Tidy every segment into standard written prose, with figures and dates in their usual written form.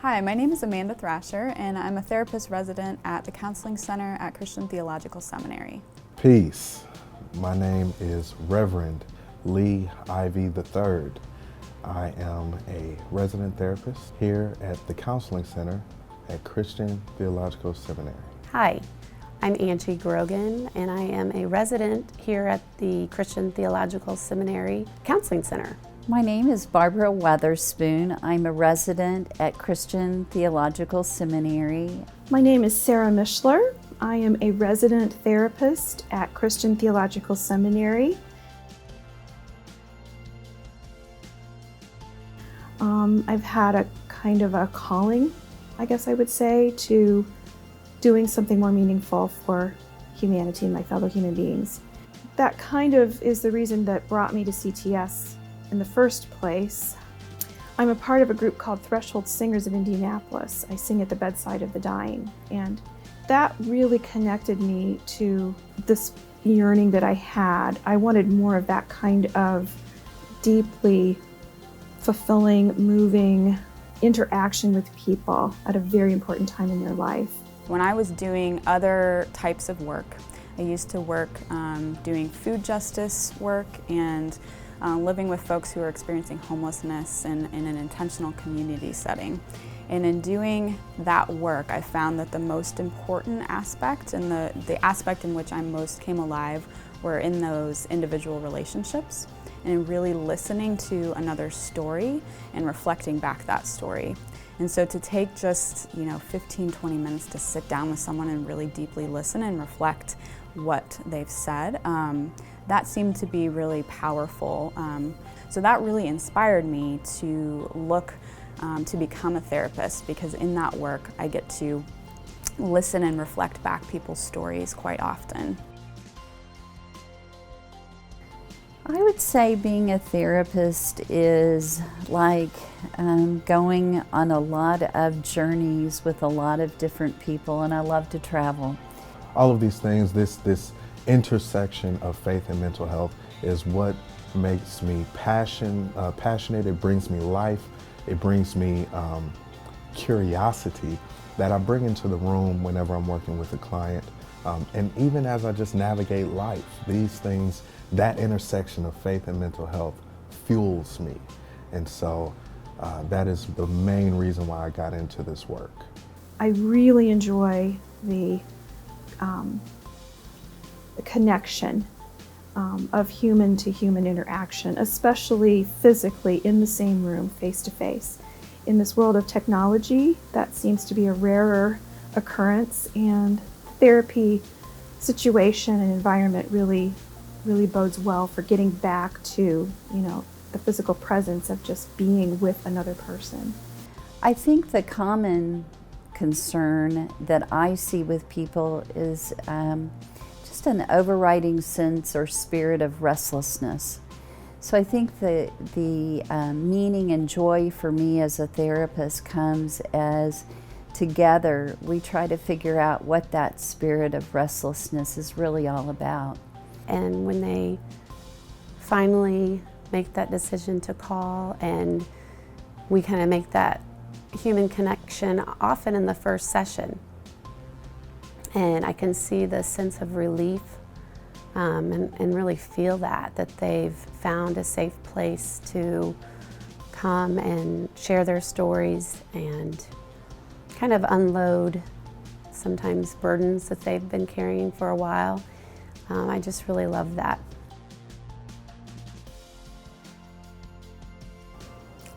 Hi, my name is Amanda Thrasher, and I'm a therapist resident at the Counseling Center at Christian Theological Seminary. Peace. My name is Reverend Lee Ivy III. I am a resident therapist here at the Counseling Center at Christian Theological Seminary. Hi, I'm Angie Grogan, and I am a resident here at the Christian Theological Seminary Counseling Center. My name is Barbara Weatherspoon. I'm a resident at Christian Theological Seminary. My name is Sarah Mishler. I am a resident therapist at Christian Theological Seminary. I've had a kind of a calling, I guess I would say, to doing something more meaningful for humanity and my fellow human beings. That kind of is the reason that brought me to CTS in the first place. I'm a part of a group called Threshold Singers of Indianapolis. I sing at the bedside of the dying, and that really connected me to this yearning that I had. I wanted more of that kind of deeply fulfilling, moving interaction with people at a very important time in their life. When I was doing other types of work, I used to work doing food justice work and living with folks who are experiencing homelessness in an intentional community setting. And in doing that work, I found that the most important aspect and the aspect in which I most came alive were in those individual relationships and really listening to another's story and reflecting back that story. And so to take just 15, 20 minutes to sit down with someone and really deeply listen and reflect what they've said, that seemed to be really powerful. So that really inspired me to look to become a therapist, because in that work I get to listen and reflect back people's stories quite often. I would say being a therapist is like going on a lot of journeys with a lot of different people, and I love to travel. All of these things, this intersection of faith and mental health is what makes me passionate. It brings me life. It brings me curiosity that I bring into the room whenever I'm working with a client. And even as I just navigate life, these things, that intersection of faith and mental health fuels me. And so that is the main reason why I got into this work. I really enjoy the connection of human to human interaction, especially physically in the same room, face to face. In this world of technology, that seems to be a rarer occurrence, and therapy situation and environment really bodes well for getting back to, the physical presence of just being with another person. I think the common concern that I see with people is just an overriding sense or spirit of restlessness. So I think the meaning and joy for me as a therapist comes as together we try to figure out what that spirit of restlessness is really all about. And when they finally make that decision to call, and we kind of make that human connection often in the first session, and I can see the sense of relief and really feel that they've found a safe place to come and share their stories and kind of unload sometimes burdens that they've been carrying for a while. I just really love that.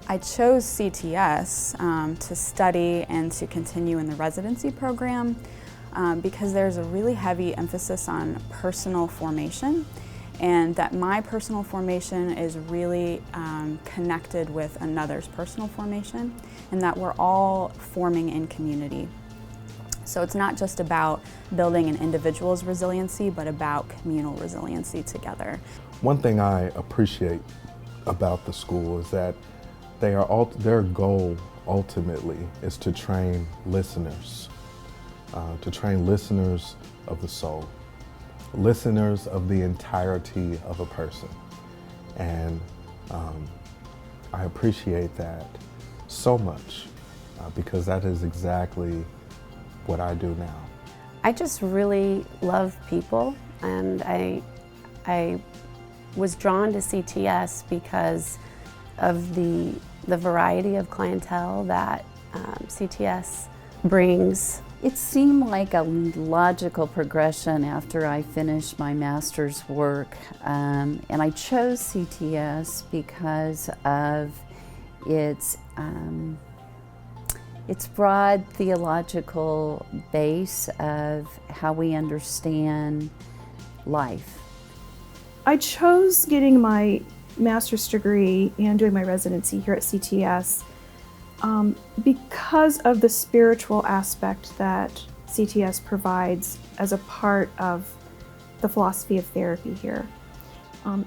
I chose CTS to study and to continue in the residency program because there's a really heavy emphasis on personal formation, and that my personal formation is really connected with another's personal formation, and that we're all forming in community. So it's not just about building an individual's resiliency, but about communal resiliency together. One thing I appreciate about the school is that their goal ultimately is to train listeners of the soul, listeners of the entirety of a person. And I appreciate that so much. because that is exactly what I do now. I just really love people, and I was drawn to CTS because of the variety of clientele that CTS brings. It seemed like a logical progression after I finished my master's work, and I chose CTS because of its broad theological base of how we understand life. I chose getting my master's degree and doing my residency here at CTS because of the spiritual aspect that CTS provides as a part of the philosophy of therapy here.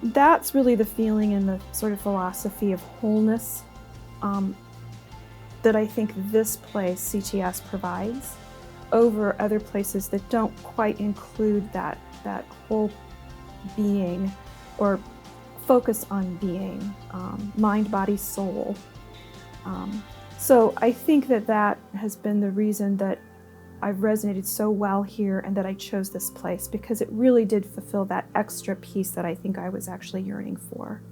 That's really the feeling and the sort of philosophy of wholeness that I think this place, CTS, provides over other places that don't quite include that whole being or focus on being, mind, body, soul. So I think that has been the reason that I've resonated so well here and that I chose this place, because it really did fulfill that extra piece that I think I was actually yearning for.